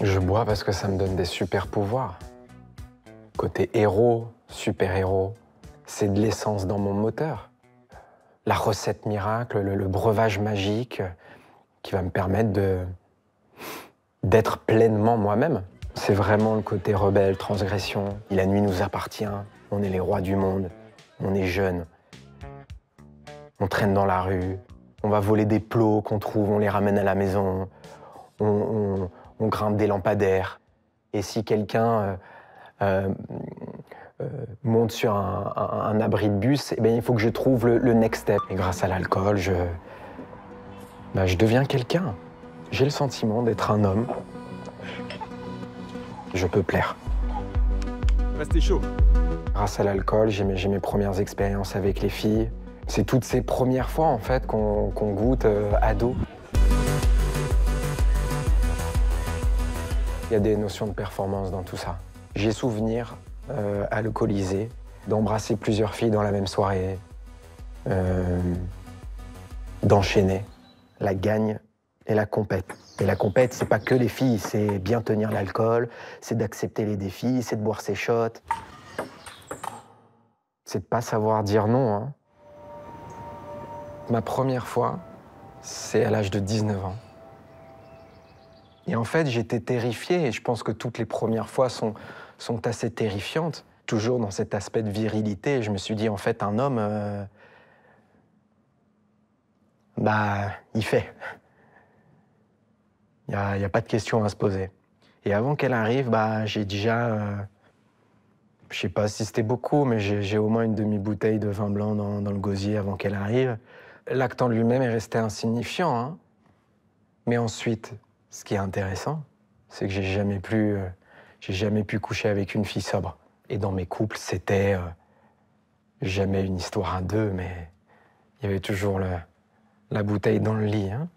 Je bois parce que ça me donne des super pouvoirs. Côté héros, super-héros, c'est de l'essence dans mon moteur. La recette miracle, le breuvage magique qui va me permettre d'être pleinement moi-même. C'est vraiment le côté rebelle, transgression. La nuit nous appartient, on est les rois du monde, on est jeunes. On traîne dans la rue, on va voler des plots qu'on trouve, on les ramène à la maison, on grimpe des lampadaires. Et si quelqu'un monte sur un abri de bus, eh bien, il faut que je trouve le next step. Et grâce à l'alcool, je deviens quelqu'un. J'ai le sentiment d'être un homme. Je peux plaire. Restez chaud. Grâce à l'alcool, j'ai mes premières expériences avec les filles. C'est toutes ces premières fois, en fait, qu'on goûte ado. Il y a des notions de performance dans tout ça. J'ai souvenir, alcoolisé, d'embrasser plusieurs filles dans la même soirée, d'enchaîner la gagne et la compète. Et la compète, c'est pas que les filles, c'est bien tenir l'alcool, c'est d'accepter les défis, c'est de boire ses shots. C'est de pas savoir dire non, hein. Ma première fois, c'est à l'âge de 19 ans. Et en fait, j'étais terrifié, et je pense que toutes les premières fois sont assez terrifiantes. Toujours dans cet aspect de virilité, je me suis dit, en fait, un homme, il fait. Il n'y a pas de question à se poser. Et avant qu'elle arrive, j'ai déjà, je sais pas si c'était beaucoup, mais j'ai au moins une demi-bouteille de vin blanc dans le gosier avant qu'elle arrive. L'acte en lui-même est resté insignifiant, hein. Mais ensuite, ce qui est intéressant, c'est que j'ai jamais pu coucher avec une fille sobre. Et dans mes couples, c'était jamais une histoire à deux, mais il y avait toujours la bouteille dans le lit, hein.